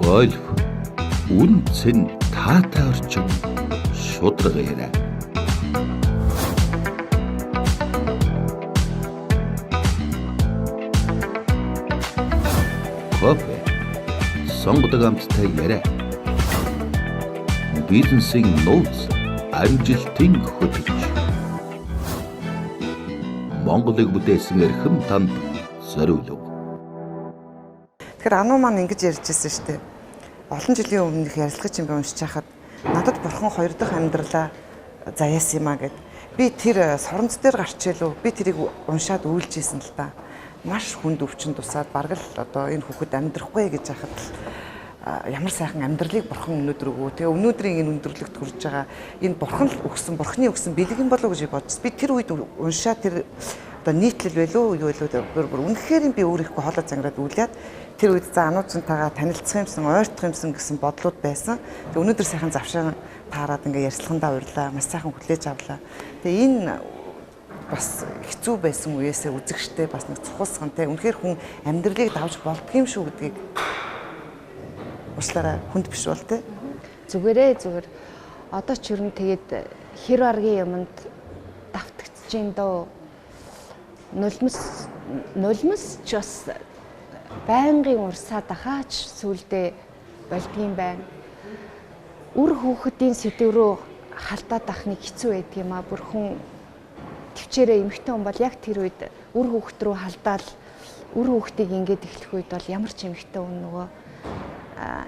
Гольф үн цэн таатай орчин шудраг яриа. Кофе сонгодог амттай яриа. Бизнесийн нууц амжилтын хөтөлж. Монголыг бүтээсэн эрхэм танд зориулав. Тэгэхээр Ану маань ингэж ярьж байсан шүү дээ. Олон жилийн өмнөх ярилцлагыг юм уншиж байхад надад бурхан хоёр дахь амьдралаа заяасан юм а гэд. Би тэр соронц дээр гарч илүү. Би тэрийг уншаад үйлж ийсэн л да. Маш хүнд өвчин тусаад бараг л одоо энэ хүүхэд амьдрахгүй гэж яхад ямар сайхан амьдралыг бурхан өнөөдөр өгөө. Тэгээ өнөөдрийн энэ өндөрлөгт хүрж байгаа энэ бурхан л өгсөн, бурханы өгсөн бэлгэн болов гэж бодсон. Би тэр үед уншаад тэр одоо нийтлэл байлуу юу байлуу үнэхээр би өөрийнхөө хоолой зангираад үлээд тэр үед за Ануучнтайгаа танилцах юмсан, ойртох юмсан гэсэн бодлууд байсан. Тэгээ өнөөдөр сайхан завшаан таарад ингээ ярьцлагандаа урьлаа, маш сайхан хүлээж авлаа. Тэгээ энэ бас хэцүү байсан үеэсээ үзэгчтэй бас нэг цухалсхан те үнэхээр хүн амьдралыг давж болдгийм шүү гэдгийг уучлаарай хүнд биш бол те зүгээр одоо ч ер нь тэгээд хэр аргийн юмд давтагдчихээн дөө нулимс ч бас байнгын урсаад ахаач сүулдэ болдгийм байна. Үр хүүхдийн сэдв рүү халтаад ахныг хэцүү байдаг юм а. Бүрхэн төвчээрээ эмэгтэй хүн бол яг тэр үед үр хүүхд рүү халдаал үр хүүхдийг ингээд эхлэх үед бол ямар ч эмэгтэй хүн нөгөө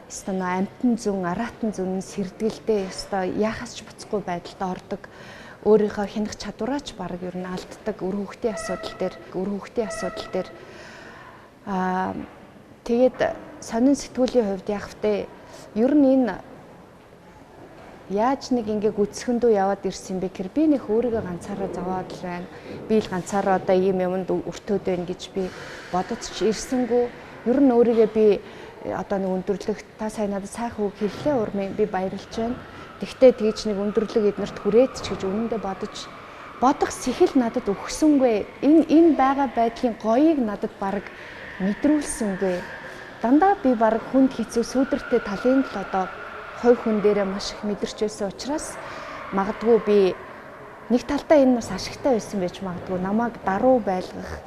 стана амтан зүн аратан зүн сэрдгэлдээ өстой яхаас ч буцахгүй байдалд ордог. Өөрийнхөө хянах чадвараач бараг ер нь алддаг үр хүүхдийн асуудал дээр тэгээд сонин сэтгүүлийн хувьд яг втэ ер нь энэ яаж нэг ингээ гүцхэндөө яваад ирсэн бэ гэхээр би нэг өөрийгөө ганцаараа зовоод л байна. Би л ганцаараа одоо ийм юмд өртөөд байна гэж би бодож ч ирсэнгүй. Ер нь өөрийгөө би одоо нэг өндөрлөг та сайн надад сайхан үг хэллээ урмын би баярлж байна. Тэгтээ тэгж нэг өндөрлөг эднэрт хүрээд ч гэж үнэндээ бодох сэхэл надад өгсөнгүй. Энэ байгаа байдлын гоёыг надад бараг мэдрүүлсэнгүй. Дандаа би бараг хүнд хэцүү сүудэртэй талын л одоо хой хүн дээрээ маш их мэдэрч байсан учраас магадгүй би нэг талдаа энэ бас ашигтай байсан байж магадгүй намайг даруй байлгах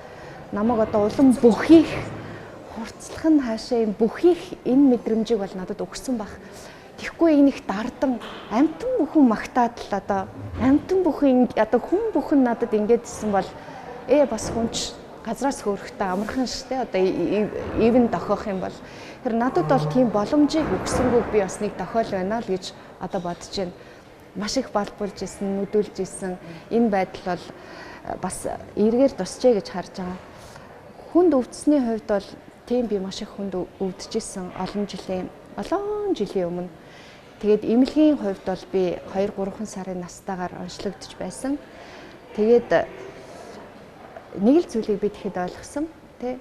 намайг одоо улам бүхийх хурцлах нь хаашаа юм бүхийх энэ мэдрэмжийг бол надад өгсөн баг. Тэгэхгүй энэ их дардан амтан бүхэн магтаад л одоо амтан бүхэн одоо хүн бүхэн надад ингэдсэн бол бас хүнч газраас хөөрөхтэй амархан штэ одоо ивэн дохох юм бол тэр надад бол тийм боломжийг өгсөнгөө би бас нэг тохиол байна л гэж одоо бодож байна. Маш их балбуулж исэн, нүдүүлж исэн энэ байдал бол бас эргээр тусчээ гэж харж байгаа. Хүнд өвдсөний хувьд бол тийм би маш их хүнд өвдөжсэн олон жилийн өмнө. Тэгээд эмнэлгийн хувьд бол би 2-3 сарын настайгаар онцлогдож байсан. Тэгээд нэг л зүйлийг би тэгэхэд ойлгосон тий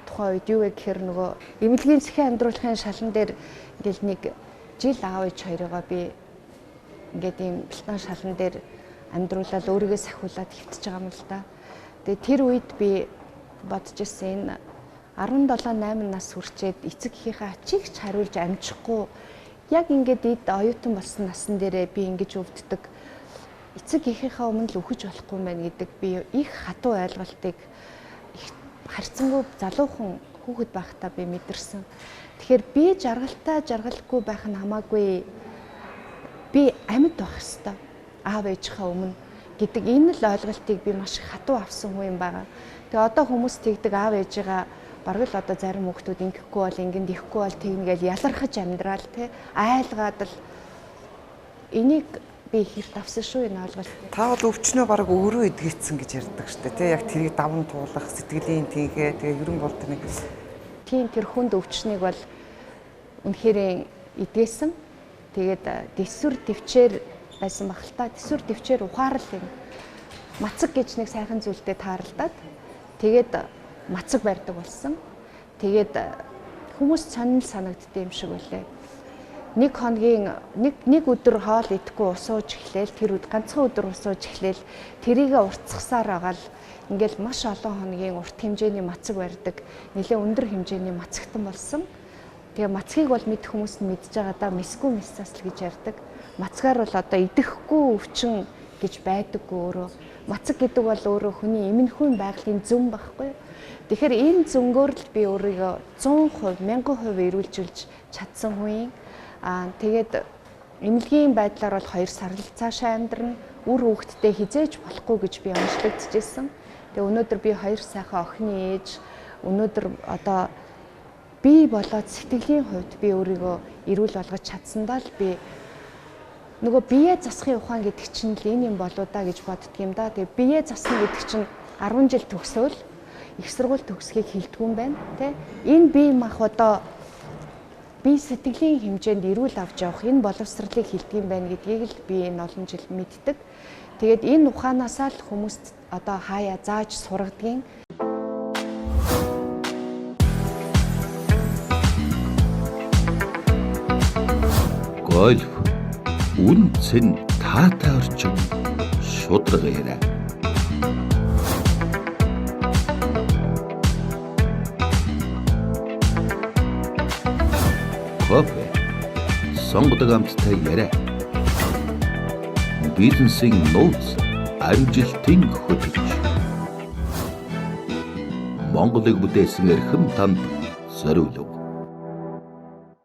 тухайн үед юу вэ гэхээр нөгөө эмнэлгийн цэхийн амьдруулахын шалан дээр ингээл нэг жил аав ээж хоёроо би ингээд ийм бэлтан шалан дээр амьдруулаад өөрийгөө сахиулаад хэвтэж байгаа юм л да. Тэгээ тэр үед би бодож ирсэн энэ 17-8 нас хүрчээд эцэг эхийнхээ ачийг ч хариулж амжихгүй яг ингээд эд оюутан болсон насан дээрээ би ингэж өвддөг. Эцэг эхийнхээ өмнө л үхэж болохгүй мэн гэдэг би их хатуу ойлголтыг харьцангуй залуухан хүүхэд байхдаа би мэдэрсэн. Тэгэхээр би жаргалгүй байх нь хамаагүй би амьд байх ёстой. Аав ээжийнхээ өмнө гэдэг энэ л ойлголтыг би маш хатуу авсан хүн юм байгаа. Тэгээ одоо хүмүүс тэгдэг аав ээжигээ бараг л одоо зарим хүүхдүүд ингэхгүй бол ингэнд ихгүй бол тэгнгээл ялархаж амьдрал тий айлгаад л энийг би их давсан шүү энэ ойлголт. Та бол өвчнөө бараг өөрөө эдгэцсэн гэж ярьдаг штэ тий яг тэрийг даван туулах сэтгэлийн тэнхээ тэгээ ерөн бол тэр нэг тийм тэр хүнд өвчнийг бол үнэхээр эдгээсэн. Тэгээд дэвсүр төвчээр байсан баг л та дэвсүр төвчээр ухаарл юм. Мацаг гэж нэг сайхан зүйлтэй тааралдаад тэгээд мацаг барьдаг болсон. Тэгээд хүмүүс сонирхол санагддаг юм шиг үлээ. Нэг хоногийн нэг өдөр хоол идэхгүй усууж эхлээл тэр үед ганцхан өдөр усууж эхлээл тэрийгэ уртсгасаар агаал ингээл маш олон хоногийн урт хэмжээний мацаг барьдаг нэлээд өндөр хэмжээний мацагтан болсон. Тэгээ мацгийг бол мэдэх хүмүүс нь мэдж байгаа да мисгүй мисцас л гэж ярьдаг. Мацгаар бол одоо идэхгүй өвчин гэж байдаггүй өөрөө. Мацаг гэдэг бол өөрөө хүний эмнэхүйн байгалийн зүүн байхгүй. Тэгэхээр энэ зөнгөөр л би өөрийгөө 100%, 1000% эрүүлжүүлж чадсан хүн. Тэгээд эмнэлгийн байдлаар бол 2 сар л цаашаа амьдрна. Үр хүүхэдтэй хизээж болохгүй гэж би онцлогдчихсэн. Тэгээ өнөөдөр би 2 сайхан охины ээж. Өнөөдөр одоо би болоод сэтгэлийн хувьд би өөрийгөө эрүүл болгож чадсандаа л би нөгөө бие засахын ухаан гэдэг чинь л энэ юм болоо да гэж боддөг юм да. Тэгээ бие засна гэдэг чинь 10 жил төгсөөл их сургууль төгсөхийг хэлдэг юм байна. Тэ? Энэ бие мах одоо би сэтгэлийн хэмжээнд эрүүл авч явах энэ боловсролыг хэлдэг юм байна гэдгийг л би энэ олон жил мэддэг. Тэгээд энэ ухаанаасаа л хүмүүст одоо хаяа зааж сургадгийн. Гольф үн цэн таатай орчин шударга яриа. Кофе сонгодог амттай яриа. Бизнесийн нууц амжилтын хөтөлж. Монголыг бүтээсэн эрхэм танд зориулав.